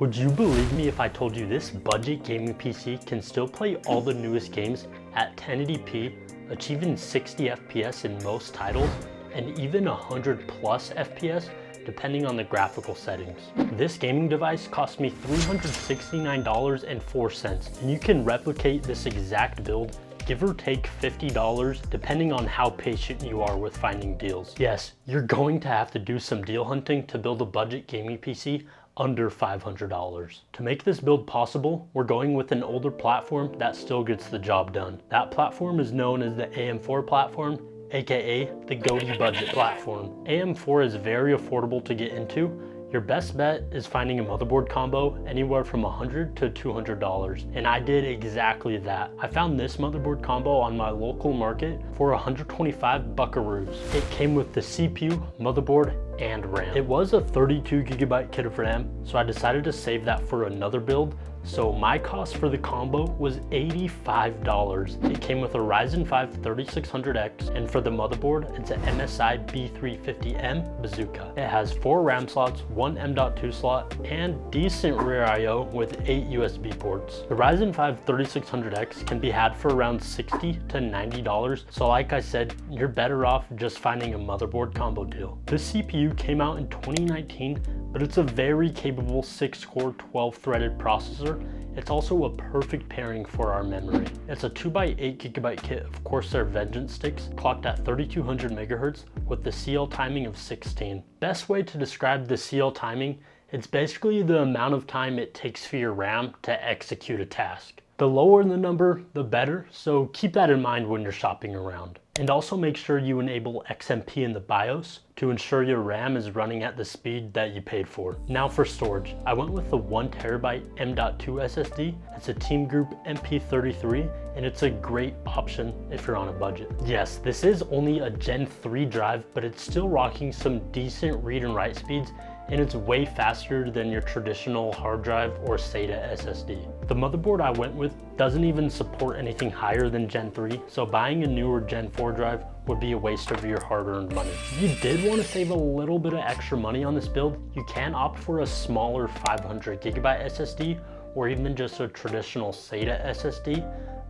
Would you believe me if I told you this budget gaming PC can still play all the newest games at 1080p, achieving 60 FPS in most titles, and even 100 plus FPS depending on the graphical settings? This gaming device cost me $369.04, and you can replicate this exact build, give or take $50, depending on how patient you are with finding deals. Yes, you're going to have to do some deal hunting to build a budget gaming PC under $500. To make this build possible, we're going with an older platform that still gets the job done. That platform is known as the AM4 platform, aka the GOATY budget platform. AM4 is very affordable to get into. Your best bet is finding a motherboard combo anywhere from $100 to $200, and I did exactly that. I found this motherboard combo on my local market for 125 buckaroos. It came with the CPU, motherboard, and RAM. It was a 32GB kit of RAM, so I decided to save that for another build. So my cost for the combo was $85. It came with a Ryzen 5 3600X, and for the motherboard, it's an MSI B350M Bazooka. It has 4 RAM slots, 1 M.2 slot, and decent rear I/O with 8 USB ports. The Ryzen 5 3600X can be had for around $60 to $90, so like I said, you're better off just finding a motherboard combo deal. This CPU came out in 2019, but it's a very capable 6-core 12-threaded processor. It's also a perfect pairing for our memory. It's a 2x8GB kit of Corsair Vengeance sticks clocked at 3200 MHz with the CL timing of 16. Best way to describe the CL timing, it's basically the amount of time it takes for your RAM to execute a task. The lower the number, the better, so keep that in mind when you're shopping around. And also make sure you enable XMP in the BIOS to ensure your RAM is running at the speed that you paid for. Now for storage, I went with the 1TB M.2 SSD. It's a Team Group MP33, and it's a great option if you're on a budget. Yes, this is only a Gen 3 drive, but it's still rocking some decent read and write speeds, and it's way faster than your traditional hard drive or SATA SSD. The motherboard I went with doesn't even support anything higher than Gen 3, so buying a newer Gen 4 drive would be a waste of your hard-earned money. If you did want to save a little bit of extra money on this build, you can opt for a smaller 500GB SSD or even just a traditional SATA SSD.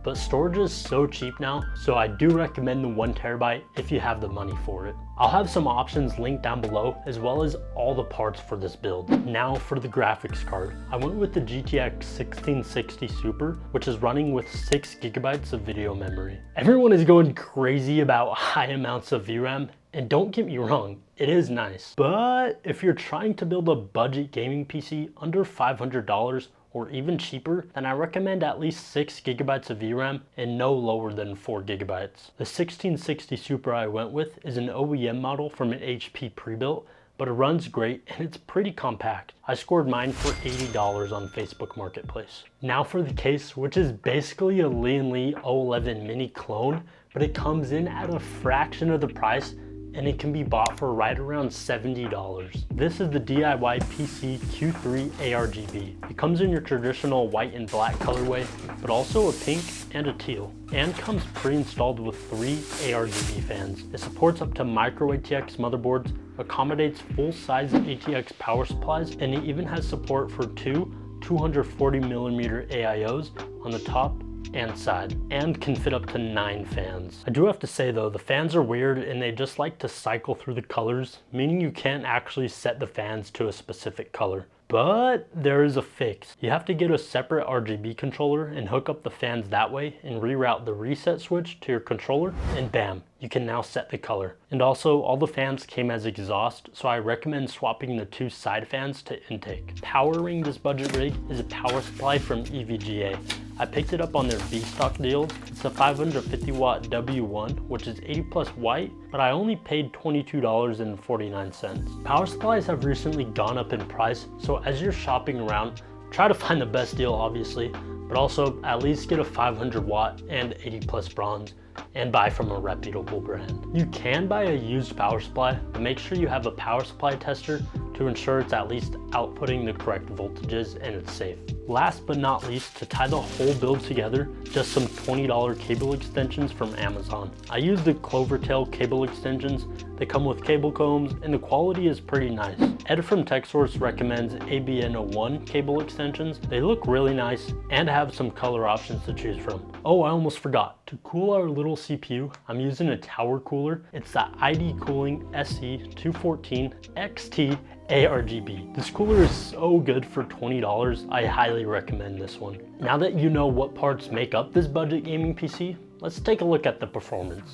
But storage is so cheap now, so I do recommend the 1TB if you have the money for it. I'll have some options linked down below, as well as all the parts for this build. Now for the graphics card. I went with the GTX 1660 Super, which is running with 6GB of video memory. Everyone is going crazy about high amounts of VRAM, and don't get me wrong, it is nice. But if you're trying to build a budget gaming PC under $500, or even cheaper, then I recommend at least 6GB of VRAM and no lower than 4GB. The 1660 Super I went with is an OEM model from an HP pre-built, but it runs great and it's pretty compact. I scored mine for $80 on Facebook Marketplace. Now for the case, which is basically a Lee & 011 mini clone, but it comes in at a fraction of the price, and it can be bought for right around $70. This is the DIY PC Q3 ARGB. It comes in your traditional white and black colorway, but also a pink and a teal, and comes pre-installed with 3 ARGB fans. It supports up to micro ATX motherboards, accommodates full-size ATX power supplies, and it even has support for 2 240mm AIOs on the top and side, and can fit up to 9 fans. I do have to say though, the fans are weird and they just like to cycle through the colors, meaning you can't actually set the fans to a specific color. But there is a fix. You have to get a separate RGB controller and hook up the fans that way and reroute the reset switch to your controller, and bam, you can now set the color. And also, all the fans came as exhaust, so I recommend swapping the 2 side fans to intake. Powering this budget rig is a power supply from EVGA. I picked it up on their V-Stock deals. It's a 550 watt W1, which is 80 plus white, but I only paid $22.49. Power supplies have recently gone up in price, so as you're shopping around, try to find the best deal obviously, but also at least get a 500 watt and 80 plus bronze, and buy from a reputable brand. You can buy a used power supply, but make sure you have a power supply tester to ensure it's at least outputting the correct voltages and it's safe. Last but not least, to tie the whole build together, just some $20 cable extensions from Amazon. I use the Clovertail cable extensions. They come with cable combs and the quality is pretty nice. Ed from TechSource recommends ABN01 cable extensions. They look really nice and have some color options to choose from. Oh, I almost forgot. To cool our little CPU, I'm using a tower cooler. It's the ID Cooling SE214 XT ARGB. This cooler is so good for $20. I highly recommend this one. Now that you know what parts make up this budget gaming PC, let's take a look at the performance.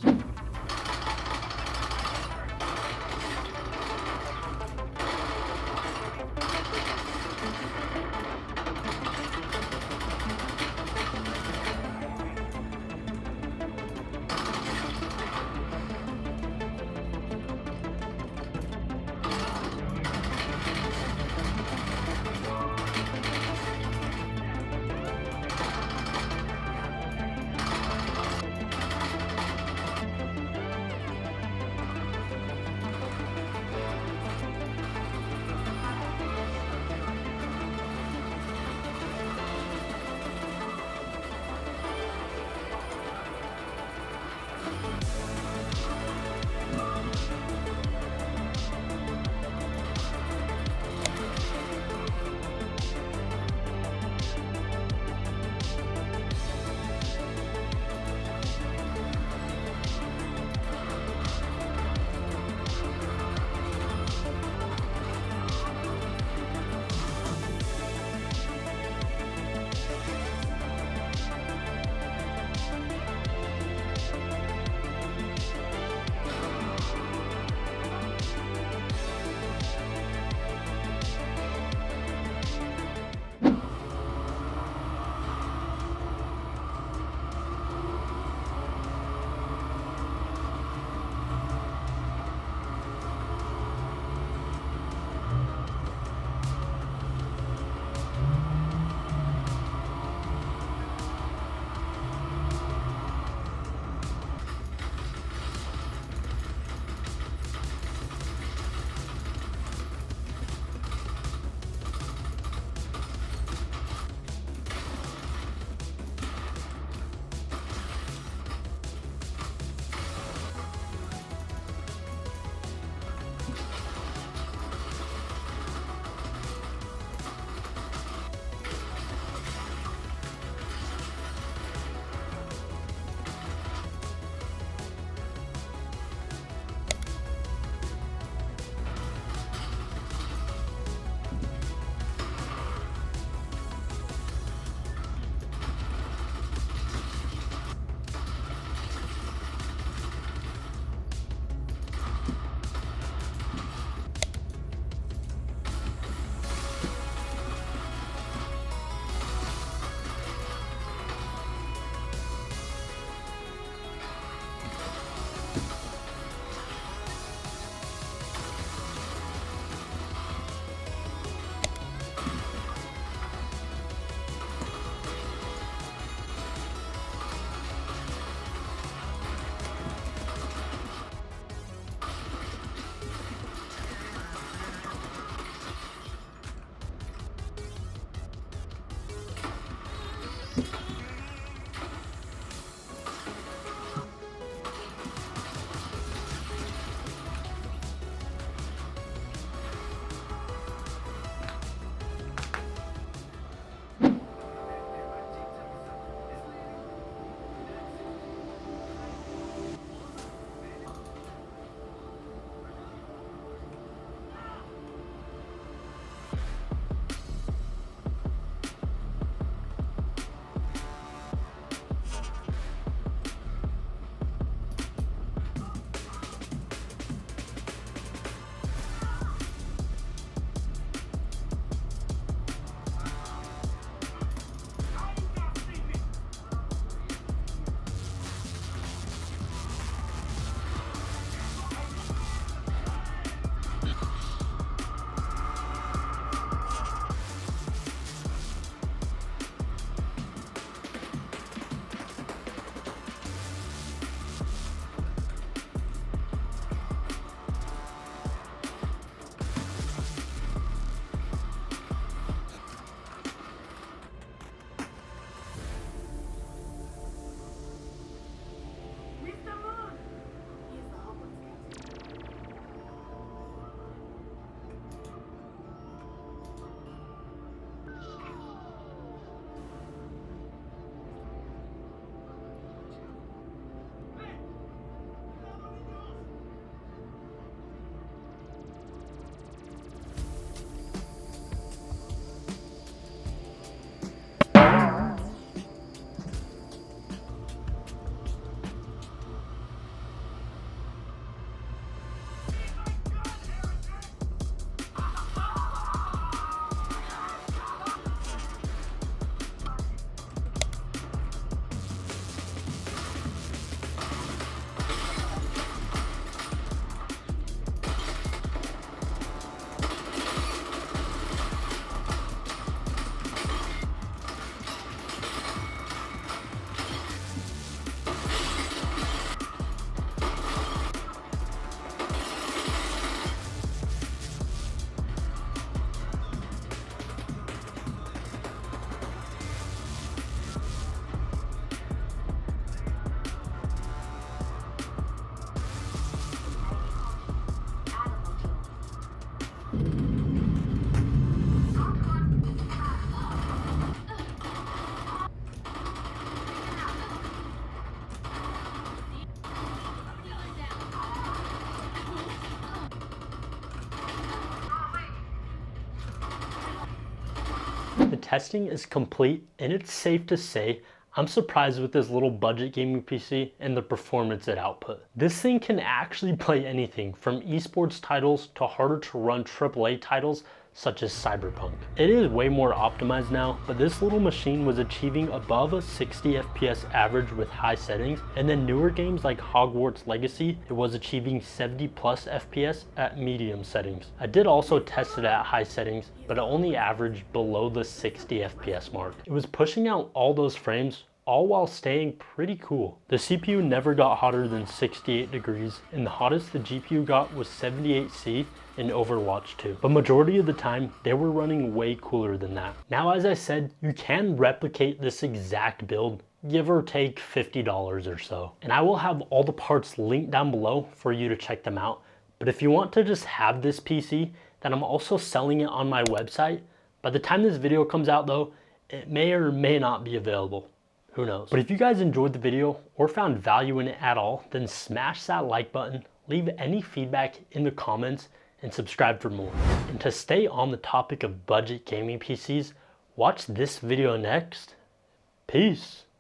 testing is complete and it's safe to say I'm surprised with this little budget gaming PC and the performance it output. This thing can actually play anything from esports titles to harder to run AAA titles such as Cyberpunk. It is way more optimized now, but this little machine was achieving above a 60 FPS average with high settings, and then newer games like Hogwarts Legacy, it was achieving 70 plus FPS at medium settings. I did also test it at high settings, but it only averaged below the 60 FPS mark. It was pushing out all those frames all while staying pretty cool. The CPU never got hotter than 68 degrees, and the hottest the GPU got was 78C in Overwatch 2. But majority of the time, they were running way cooler than that. Now, as I said, you can replicate this exact build, give or take $50 or so. And I will have all the parts linked down below for you to check them out. But if you want to just have this PC, then I'm also selling it on my website. By the time this video comes out though, it may or may not be available. Who knows? But if you guys enjoyed the video or found value in it at all, then smash that like button, leave any feedback in the comments, and subscribe for more. And to stay on the topic of budget gaming PCs, watch this video next. Peace.